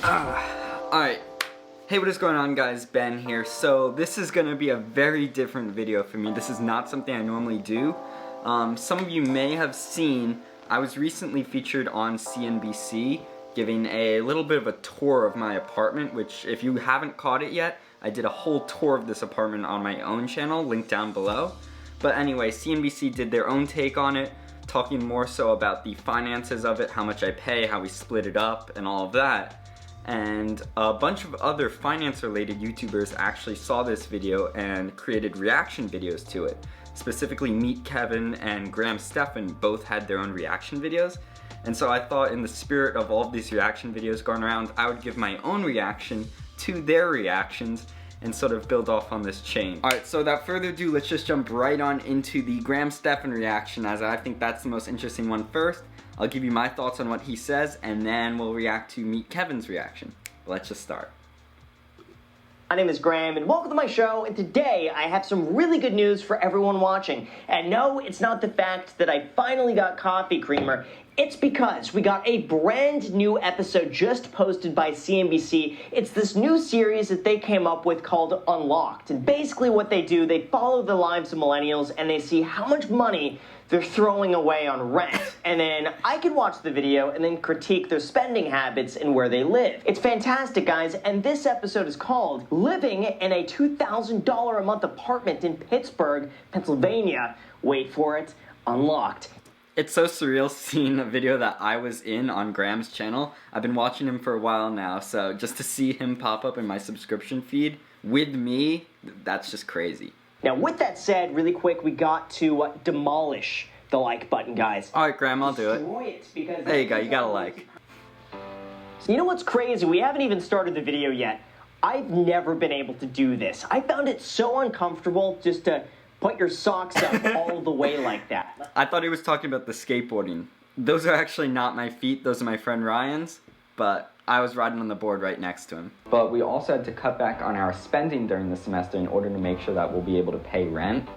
Alright, hey, what is going on, guys? Ben here. So this is gonna be a very different video for me. This is not something I normally do. Some of you may have seen, I was recently featured on CNBC giving a little bit of a tour of my apartment, which if you haven't caught it yet, I did a whole tour of this apartment on my own channel, linked down below. But anyway, CNBC did their own take on it, talking more so about the finances of it, how much I pay, how we split it up, and all of that. And a bunch of other finance-related YouTubers actually saw this video and created reaction videos to it. Specifically, Meet Kevin and Stephan both had their own reaction videos. And so I thought, in the spirit of all of these reaction videos going around, I would give my own reaction to their reactions and sort of build off on this chain. Alright, so without further ado, let's just jump right on into the Stephan reaction, as I think that's the most interesting one first. I'll give you my thoughts on what he says, and then we'll react to Meet Kevin's reaction. Let's just start. My name is Graham, and welcome to my show, and today I have some really good news for everyone watching. And no, it's not the fact that I finally got coffee creamer. It's because we got a brand new episode just posted by CNBC. It's this new series that they came up with called Unlocked. And basically what they do, they follow the lives of millennials and they see how much money they're throwing away on rent. And then I can watch the video and then critique their spending habits and where they live. It's fantastic, guys, and this episode is called Living in a $2,000 a Month Apartment in Pittsburgh, Pennsylvania. Wait for it, Unlocked. It's so surreal seeing a video that I was in on Graham's channel. I've been watching him for a while now, so just to see him pop up in my subscription feed with me, that's just crazy. Now, with that said, really quick, we got to demolish the like button, guys. Alright, Graham, I'll do it. Destroy it, because there you go, you got a like. You know what's crazy? We haven't even started the video yet. I've never been able to do this. I found it so uncomfortable just to put your socks up all the way like that. I thought he was talking about the skateboarding. Those are actually not my feet, those are my friend Ryan's, but I was riding on the board right next to him. But we also had to cut back on our spending during the semester in order to make sure that we'll be able to pay rent.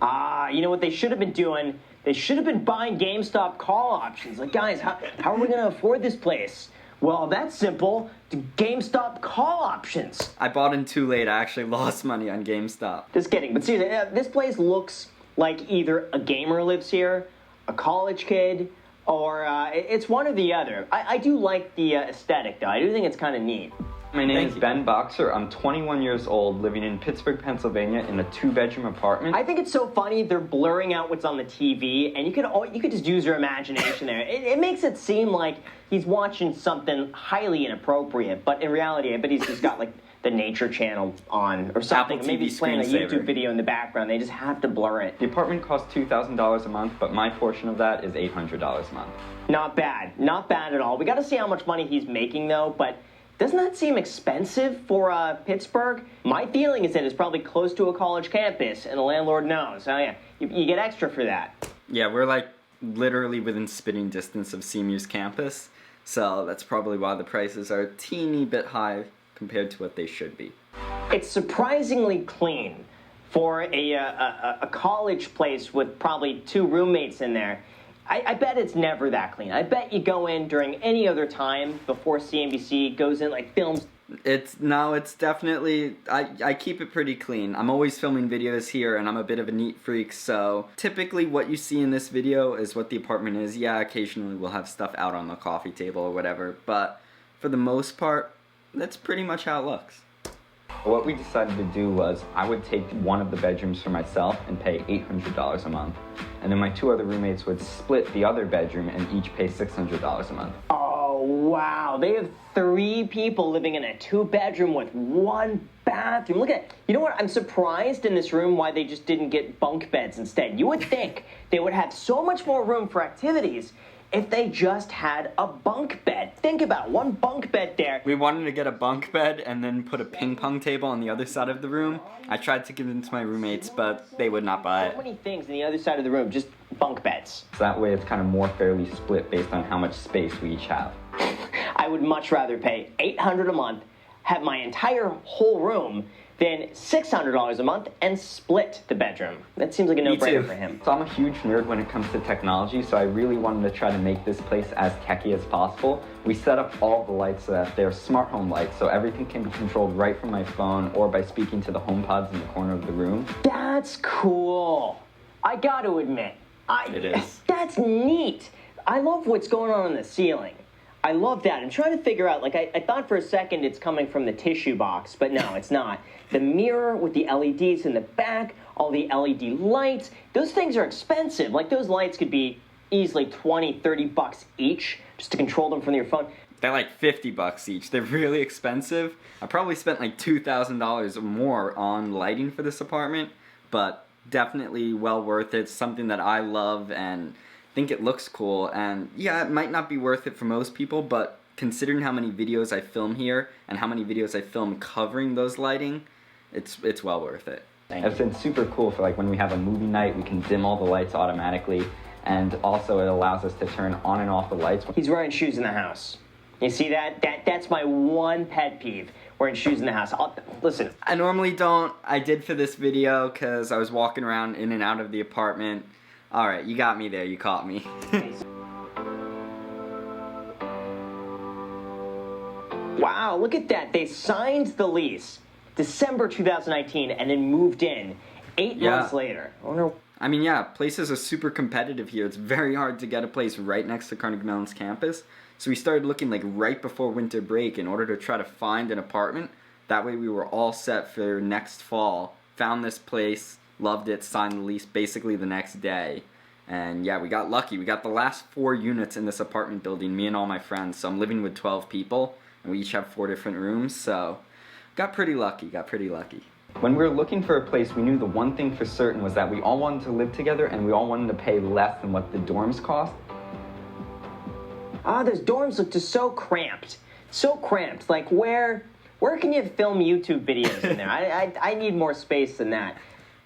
You know what they should have been doing? They should have been buying GameStop call options. Like, guys, how are we gonna afford this place? Well, that's simple. The GameStop call options. I bought in too late. I actually lost money on GameStop. Just kidding. But seriously, this place looks like either a gamer lives here, a college kid, or it's one or the other. I do like the aesthetic, though. I do think it's kind of neat. My name is Ben Boxer. I'm 21 years old, living in Pittsburgh, Pennsylvania, in a 2-bedroom apartment. I think it's so funny they're blurring out what's on the TV, and you could just use your imagination there. It makes it seem like he's watching something highly inappropriate, but in reality, I bet he's just got like the Nature Channel on or something. Apple Maybe TV he's playing a screensaver. YouTube video in the background. They just have to blur it. The apartment costs $2,000 a month, but my portion of that is $800 a month. Not bad. Not bad at all. We got to see how much money he's making, though, but doesn't that seem expensive for Pittsburgh? My feeling is that it's probably close to a college campus, and the landlord knows. Oh, yeah, you get extra for that. Yeah, we're like literally within spitting distance of CMU's campus, so that's probably why the prices are a teeny bit high compared to what they should be. It's surprisingly clean for a college place with probably 2 roommates in there. I bet it's never that clean. I bet you go in during any other time before CNBC goes in, like, films. It's definitely, I keep it pretty clean. I'm always filming videos here, and I'm a bit of a neat freak, so typically what you see in this video is what the apartment is. Yeah, occasionally we'll have stuff out on the coffee table or whatever, but for the most part, that's pretty much how it looks. What we decided to do was I would take one of the bedrooms for myself and pay $800 a month. And then my 2 other roommates would split the other bedroom and each pay $600 a month. Oh, wow. They have 3 people living in a 2-bedroom with 1 bathroom. Look at it. You know what? I'm surprised in this room why they just didn't get bunk beds instead. You would think they would have so much more room for activities if they just had a bunk bed. Think about it, 1 bunk bed there. We wanted to get a bunk bed and then put a ping pong table on the other side of the room. I tried to give them to my roommates, but they would not buy it. So many things on the other side of the room, just bunk beds. So that way it's kind of more fairly split based on how much space we each have. I would much rather pay $800 a month, have my entire whole room than $600 a month and split the bedroom. That seems like a no-brainer for him. So I'm a huge nerd when it comes to technology, so I really wanted to try to make this place as techy as possible. We set up all the lights so that they're smart home lights, so everything can be controlled right from my phone or by speaking to the HomePods in the corner of the room. That's cool. I got to admit, It is. That's neat. I love what's going on the ceiling. I love that. I'm trying to figure out, like, I thought for a second it's coming from the tissue box, but no, it's not. The mirror with the LEDs in the back, all the LED lights, those things are expensive. Like, those lights could be easily 20, 30 bucks each just to control them from your phone. They're like 50 bucks each. They're really expensive. I probably spent like $2,000 or more on lighting for this apartment, but definitely well worth it. Something that I love and think it looks cool. And yeah, it might not be worth it for most people, but considering how many videos I film here and how many videos I film covering those lighting, it's well worth it. It's been super cool for like when we have a movie night, we can dim all the lights automatically, and also it allows us to turn on and off the lights. He's wearing shoes in the house. You see that? That's my one pet peeve, wearing shoes in the house. Listen. I normally don't. I did for this video because I was walking around in and out of the apartment. Alright, you got me there, you caught me. Wow, look at that. They signed the lease December 2019 and then moved in 8 months later. Oh no. I mean, yeah, places are super competitive here. It's very hard to get a place right next to Carnegie Mellon's campus. So we started looking like right before winter break in order to try to find an apartment. That way we were all set for next fall. Found this place, loved it, signed the lease basically the next day. And yeah, we got lucky. We got the last 4 units in this apartment building, me and all my friends. So I'm living with 12 people, and we each have 4 different rooms. So got pretty lucky. When we were looking for a place, we knew the one thing for certain was that we all wanted to live together and we all wanted to pay less than what the dorms cost. Ah, those dorms look just so cramped. So cramped. Like, where can you film YouTube videos in there? I need more space than that.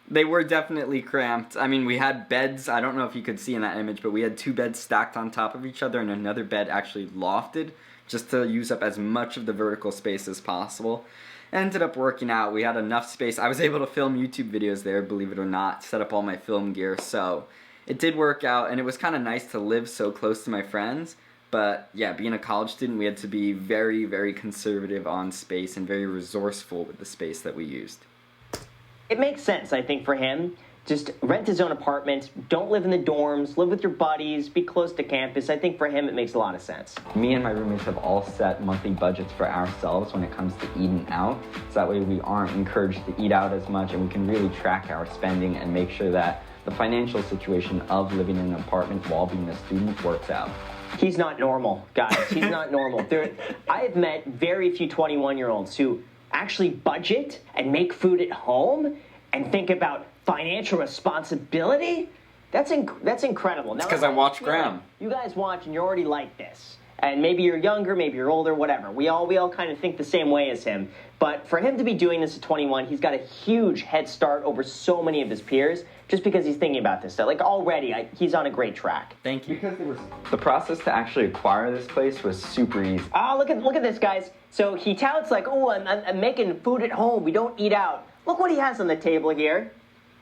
They were definitely cramped. I mean, we had beds. I don't know if you could see in that image, but we had 2 beds stacked on top of each other and another bed actually lofted just to use up as much of the vertical space as possible. Ended up working out. We had enough space. I was able to film YouTube videos there, believe it or not, set up all my film gear. So it did work out, and it was kind of nice to live so close to my friends. But yeah, being a college student, we had to be very, very conservative on space and very resourceful with the space that we used. It makes sense, I think, for him. Just rent his own apartment, don't live in the dorms, live with your buddies, be close to campus. I think for him it makes a lot of sense. Me and my roommates have all set monthly budgets for ourselves when it comes to eating out. So that way we aren't encouraged to eat out as much, and we can really track our spending and make sure that the financial situation of living in an apartment while being a student works out. He's not normal, guys. He's not normal. I have met very few 21-year-olds who actually budget and make food at home and think about financial responsibility. That's incredible. It's because I watch Graham. You guys watch and you're already like this. And maybe you're younger, maybe you're older, whatever. We all kind of think the same way as him. But for him to be doing this at 21, he's got a huge head start over so many of his peers just because he's thinking about this stuff. Like already, he's on a great track. Thank you. The process to actually acquire this place was super easy. Oh, look at this, guys. So he touts like, oh, I'm making food at home. We don't eat out. Look what he has on the table here.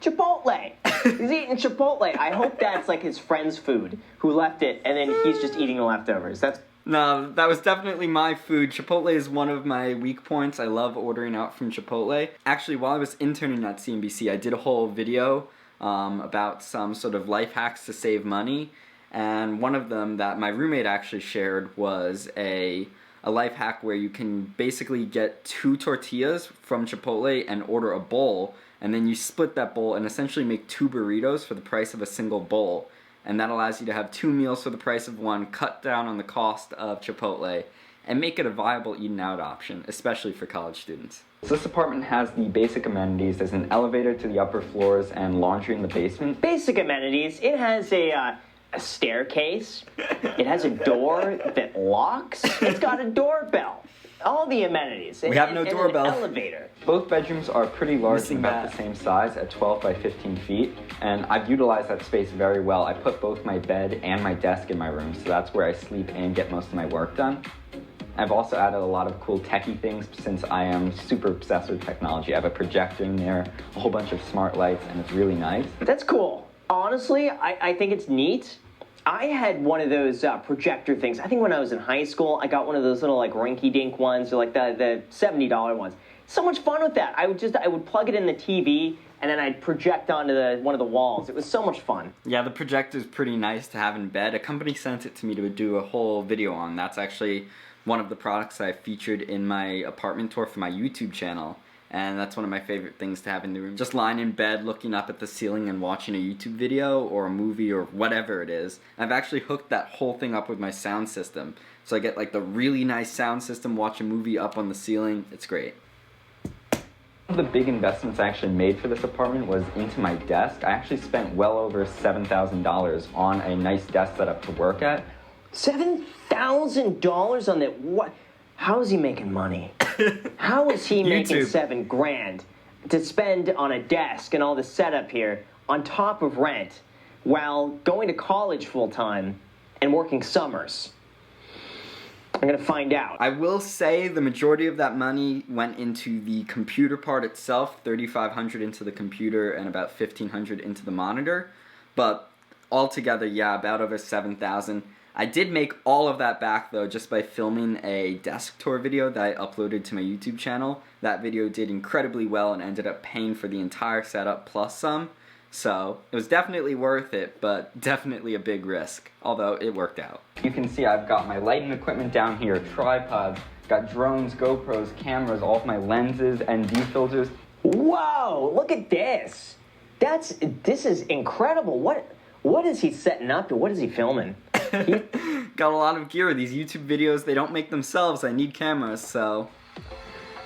Chipotle. He's eating Chipotle. I hope that's like his friend's food who left it, and then he's just eating the leftovers. No, that was definitely my food. Chipotle is one of my weak points. I love ordering out from Chipotle. Actually, while I was interning at CNBC, I did a whole video about some sort of life hacks to save money. And one of them that my roommate actually shared was a life hack where you can basically get 2 tortillas from Chipotle and order a bowl. And then you split that bowl and essentially make 2 burritos for the price of a single bowl. And that allows you to have 2 meals for the price of 1, cut down on the cost of Chipotle, and make it a viable eating out option, especially for college students. So this apartment has the basic amenities. There's an elevator to the upper floors and laundry in the basement. Basic amenities. It has a staircase. It has a door that locks. It's got a doorbell. All the amenities. We have no doorbell. An elevator. Both bedrooms are pretty large and about the same size at 12 by 15 feet, and I've utilized that space very well. I put both my bed and my desk in my room, so that's where I sleep and get most of my work done. I've also added a lot of cool techie things since I am super obsessed with technology. I have a projector in there, a whole bunch of smart lights, and it's really nice. That's cool. Honestly, I think it's neat. I had one of those projector things. I think when I was in high school, I got one of those little like rinky-dink ones, or like the $70 ones. So much fun with that. I would plug it in the TV, and then I'd project onto one of the walls. It was so much fun. Yeah, the projector's pretty nice to have in bed. A company sent it to me to do a whole video on. That's actually one of the products I featured in my apartment tour for my YouTube channel. And that's one of my favorite things to have in the room. Just lying in bed, looking up at the ceiling and watching a YouTube video or a movie or whatever it is. I've actually hooked that whole thing up with my sound system. So I get like the really nice sound system, watch a movie up on the ceiling. It's great. One of the big investments I actually made for this apartment was into my desk. I actually spent well over $7,000 on a nice desk setup to work at. $7,000 on that? What? How is he making money? How is he making $7,000 to spend on a desk and all the setup here on top of rent while going to college full time and working summers? I'm gonna find out. I will say the majority of that money went into the computer part itself, $3,500 into the computer and about $1,500 into the monitor. But altogether, yeah, about over $7,000. I did make all of that back though just by filming a desk tour video that I uploaded to my YouTube channel. That video did incredibly well and ended up paying for the entire setup plus some. So it was definitely worth it, but definitely a big risk, although it worked out. You can see I've got my lighting equipment down here, tripods, got drones, GoPros, cameras, all of my lenses, ND filters. Whoa, look at this. This is incredible. What is he setting up to? What is he filming? Got a lot of gear. These YouTube videos, they don't make themselves. I need cameras, so.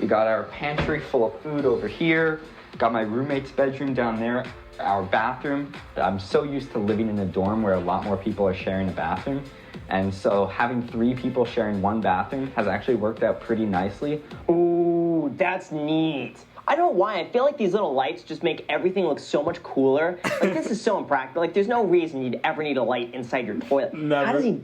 We got our pantry full of food over here. Got my roommate's bedroom down there. Our bathroom. I'm so used to living in a dorm where a lot more people are sharing a bathroom. And so having 3 people sharing one bathroom has actually worked out pretty nicely. Ooh, that's neat. I don't know why. I feel like these little lights just make everything look so much cooler. Like, this is so impractical. Like, there's no reason you'd ever need a light inside your toilet. Never. How does he...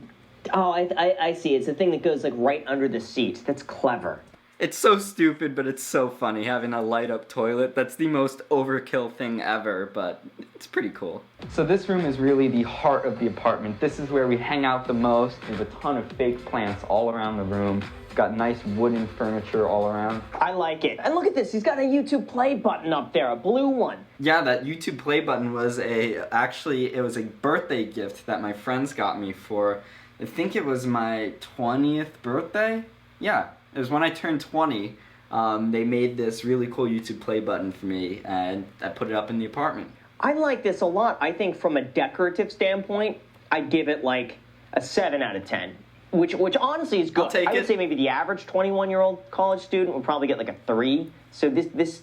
Oh, I see. It's the thing that goes, like, right under the seat. That's clever. It's so stupid, but it's so funny having a light-up toilet. That's the most overkill thing ever, but it's pretty cool. So this room is really the heart of the apartment. This is where we hang out the most. There's a ton of fake plants all around the room. Got nice wooden furniture all around. I like it. And look at this. He's got a YouTube play button up there, a blue one. Yeah, that YouTube play button was actually, it was a birthday gift that my friends got me for, I think it was my 20th birthday? Yeah. It was when I turned 20, they made this really cool YouTube play button for me, and I put it up in the apartment. I like this a lot. I think from a decorative standpoint, I'd give it like a 7 out of 10, which honestly is good. I'll take it. I would say maybe the average 21-year-old college student would probably get like a 3. So this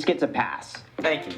gets a pass. Thank you.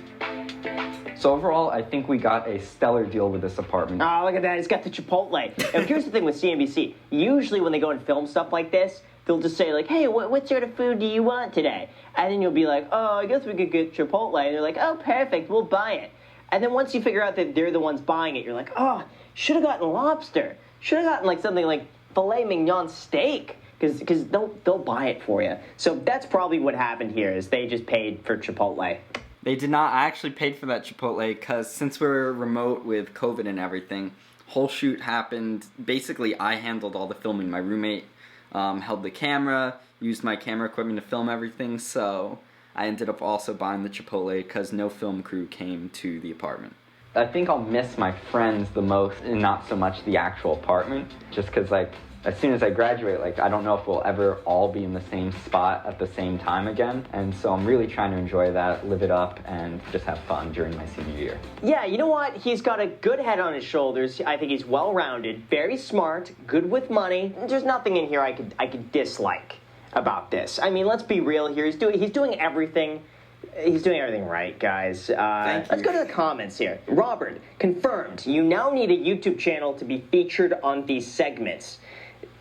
So overall, I think we got a stellar deal with this apartment. Oh, look at that. It's got the Chipotle. And here's the thing with CNBC. Usually when they go and film stuff like this, they'll just say, like, hey, what sort of food do you want today? And then you'll be like, oh, I guess we could get Chipotle. And they're like, oh, perfect, we'll buy it. And then once you figure out that they're the ones buying it, you're like, oh, should have gotten lobster. Should have gotten, like, something like filet mignon steak. Because they'll buy it for you. So that's probably what happened here, is they just paid for Chipotle. They did not. I actually paid for that Chipotle because since we were remote with COVID and everything, whole shoot happened. Basically, I handled all the filming. My roommate held the camera, used my camera equipment to film everything, so I ended up also buying the Chipotle because no film crew came to the apartment. I think I'll miss my friends the most and not so much the actual apartment, just because, like, as soon as I graduate, like, I don't know if we'll ever all be in the same spot at the same time again, and so I'm really trying to enjoy that, live it up, and just have fun during my senior year. Yeah, you know what? He's got a good head on his shoulders. I think he's well-rounded, very smart, good with money. There's nothing in here I could dislike about this. I mean, let's be real here. He's doing everything. He's doing everything right, guys. Thank you. Let's go to the comments here. Robert, confirmed. You now need a YouTube channel to be featured on these segments.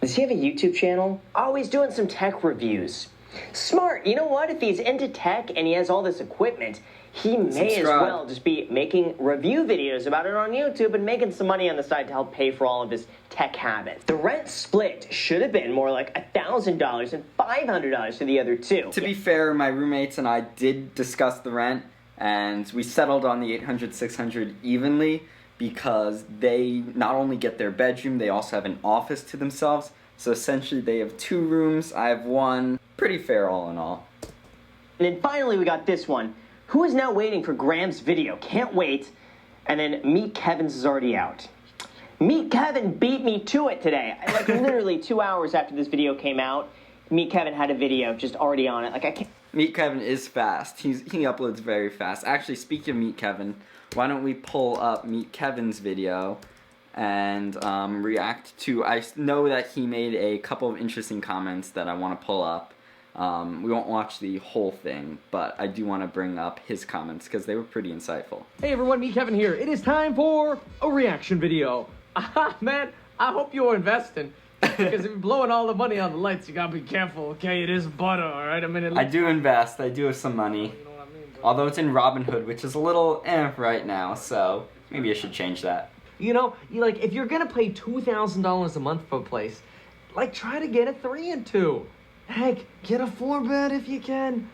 Does he have a YouTube channel? Oh, he's doing some tech reviews. Smart. You know what? If he's into tech and he has all this equipment, he may as well just be making review videos about it on YouTube and making some money on the side to help pay for all of his tech habits. The rent split should have been more like $1,000 and $500 for the other two. To be fair, my roommates and I did discuss the rent, and we settled on the $800, $600 evenly because they not only get their bedroom, they also have an office to themselves. So essentially they have 2 rooms, I have 1. Pretty fair all in all. And then finally we got this one. Who is now waiting for Graham's video? Can't wait. And then Meet Kevin's is already out. Meet Kevin beat me to it today. Like literally 2 hours after this video came out, Meet Kevin had a video just already on it. Like I can't. Meet Kevin is fast. He uploads very fast. Actually, speaking of Meet Kevin, why don't we pull up Meet Kevin's video and react to... I know that he made a couple of interesting comments that I want to pull up. We won't watch the whole thing, but I do want to bring up his comments because they were pretty insightful. Hey everyone, Meet Kevin here. It is time for a reaction video. Man, I hope you're investing. Because if you're blowing all the money on the lights, you gotta be careful, okay? It is butter, alright? I mean, I do invest. I do have some money. You know what I mean, bro? Although it's in Robinhood, which is a little right now, so maybe I should change that. You know, if you're gonna pay $2,000 a month for a place, like, try to get a 3 and 2. Heck, get a 4-bed if you can.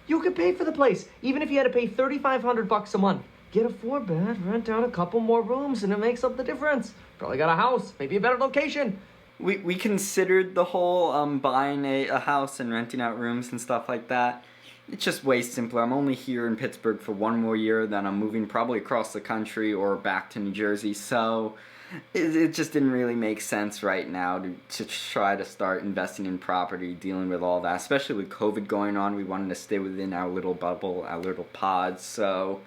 You could pay for the place, even if you had to pay $3,500 a month. Get a 4-bed, rent out a couple more rooms, and it makes up the difference. Probably got a house, maybe a better location. We considered the whole buying a house and renting out rooms and stuff like that. It's just way simpler. I'm only here in Pittsburgh for 1 more year, then I'm moving probably across the country or back to New Jersey, so it just didn't really make sense right now to try to start investing in property, dealing with all that. Especially with COVID going on, we wanted to stay within our little bubble, our little pod, so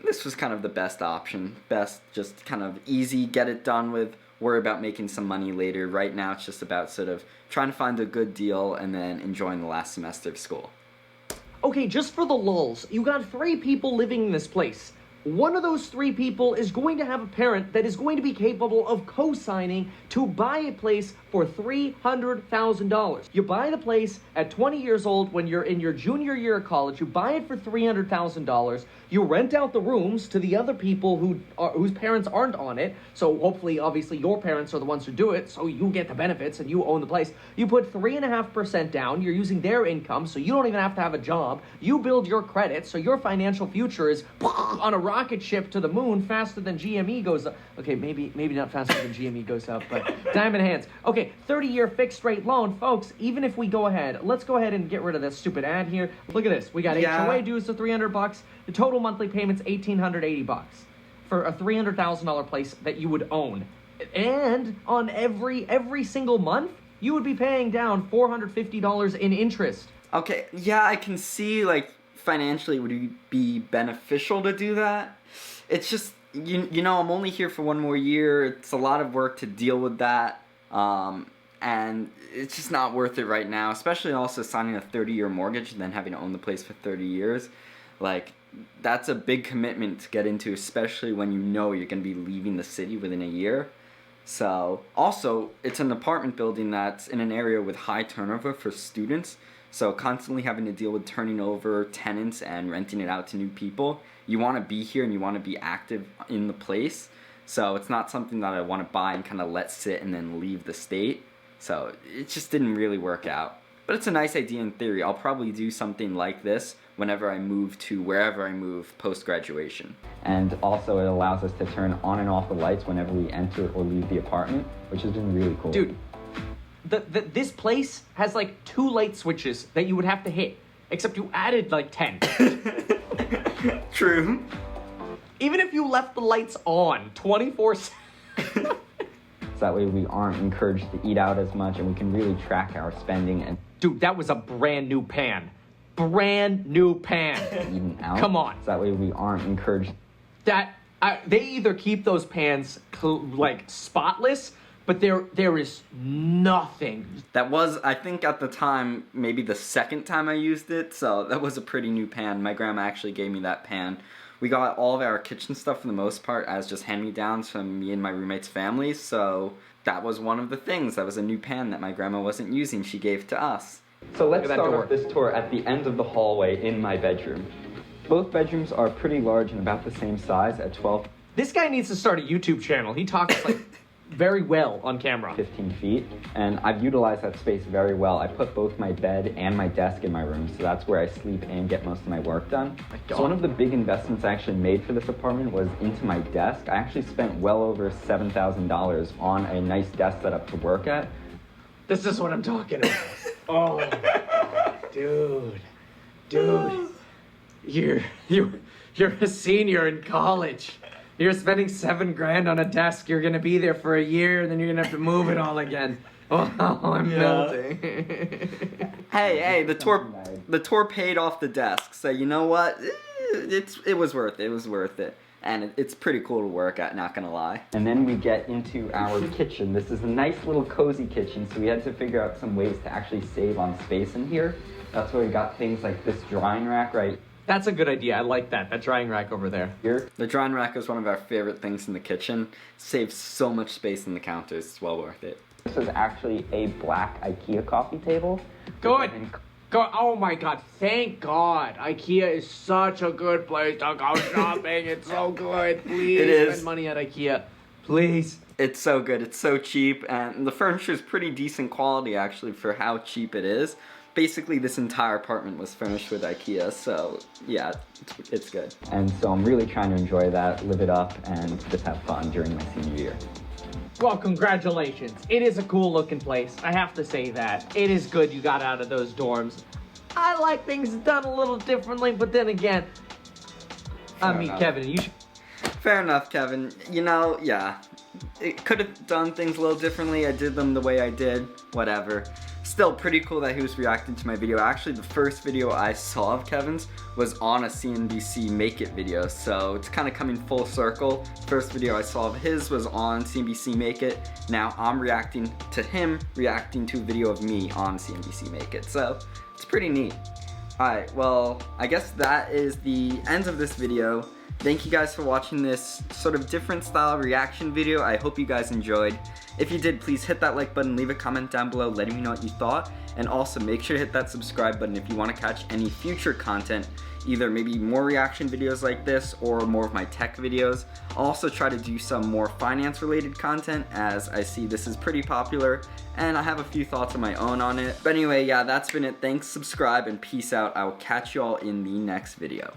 this was kind of the best option. Best, just kind of easy, get it done with, worry about making some money later. Right now it's just about sort of trying to find a good deal and then enjoying the last semester of school. Okay, just for the lulz, you got 3 people living in this place. One of those 3 people is going to have a parent that is going to be capable of co-signing to buy a place for $300,000. You buy the place at 20 years old when you're in your junior year of college. You buy it for $300,000. You rent out the rooms to the other people whose parents aren't on it. So hopefully, obviously, your parents are the ones who do it, so you get the benefits and you own the place. You put 3.5% down. You're using their income, so you don't even have to have a job. You build your credit, so your financial future is on a rocket ship to the moon faster than GME goes up. Okay, maybe not faster than GME goes up, but diamond hands. Okay, 30-year fixed rate loan, folks. Even if we go ahead, let's go ahead and get rid of this stupid ad here. Look at this. We got HOA dues of $300. The total monthly payment's $1,880 for a $300,000 place that you would own. And on every single month, you would be paying down $450 in interest. Okay, yeah, I can see, like, financially would it be beneficial to do that. It's just, you know, I'm only here for 1 more year. It's a lot of work to deal with that. And it's just not worth it right now, especially also signing a 30-year mortgage and then having to own the place for 30 years. Like, that's a big commitment to get into, especially when you know you're going to be leaving the city within a year. So, also, it's an apartment building that's in an area with high turnover for students. So, constantly having to deal with turning over tenants and renting it out to new people. You want to be here and you want to be active in the place. So, it's not something that I want to buy and kind of let sit and then leave the state. So, it just didn't really work out. But it's a nice idea in theory. I'll probably do something like this whenever I move to wherever I move post-graduation. And also it allows us to turn on and off the lights whenever we enter or leave the apartment, which has been really cool. Dude, this place has like 2 light switches that you would have to hit, except you added like 10. True. Even if you left the lights on 24/7. So that way we aren't encouraged to eat out as much and we can really track our spending. And dude, that was a brand new pan. Brand new pan. Eating out. Come on. So that way we aren't encouraged. They either keep those pans like spotless, but there is nothing. That was, I think at the time, maybe the 2nd time I used it, so that was a pretty new pan. My grandma actually gave me that pan. We got all of our kitchen stuff for the most part as just hand-me-downs from me and my roommate's families, so that was one of the things. That was a new pan that my grandma wasn't using, she gave to us. So let's start off this tour at the end of the hallway in my bedroom. Both bedrooms are pretty large and about the same size at 12. This guy needs to start a YouTube channel. He talks like very well on camera. 15 feet, and I've utilized that space very well. I put both my bed and my desk in my room, so that's where I sleep and get most of my work done. So one of the big investments I actually made for this apartment was into my desk. I actually spent well over $7,000 on a nice desk setup to work at. This is what I'm talking about. Oh, dude, you're a senior in college. You're spending $7,000 on a desk. You're gonna be there for a year, and then you're gonna have to move it all again. Oh, I'm melting. Hey, the tour paid off the desk, so you know what? It was worth it. It was worth it. And it's pretty cool to work at, not gonna lie. And then we get into our kitchen. This is a nice little cozy kitchen, so we had to figure out some ways to actually save on space in here. That's where we got things like this drying rack right That's a good idea. I like that drying rack over there. here. The drying rack is one of our favorite things in the kitchen. Saves so much space in the counters. It's well worth it. This is actually a black IKEA coffee table. Good. Oh my god, thank God. IKEA is such a good place to go shopping. It's so good. Please It is. spend money at IKEA. Please. It's so good. It's so cheap, and the furniture is pretty decent quality actually for how cheap it is. Basically, this entire apartment was furnished with IKEA, so yeah, it's good. And so I'm really trying to enjoy that, live it up, and just have fun during my senior year. Well, congratulations. It is a cool looking place. I have to say that. It is good you got out of those dorms. I like things done a little differently, but then again, Kevin, you should... Fair enough, Kevin. You know, yeah. It could have done things a little differently. I did them the way I did. Whatever. Still pretty cool that he was reacting to my video. Actually, the first video I saw of Kevin's was on a CNBC Make It video, so it's kind of coming full circle. First video I saw of his was on CNBC Make It. Now I'm reacting to him reacting to a video of me on CNBC Make It, so it's pretty neat. Alright, well, I guess that is the end of this video. Thank you guys for watching this sort of different style reaction video. I hope you guys enjoyed. If you did, please hit that like button, leave a comment down below letting me know what you thought, and also make sure to hit that subscribe button if you want to catch any future content, either maybe more reaction videos like this or more of my tech videos. I'll also try to do some more finance related content as I see this is pretty popular and I have a few thoughts of my own on it. But anyway, yeah, that's been it. Thanks, subscribe, and peace out. I will catch you all in the next video.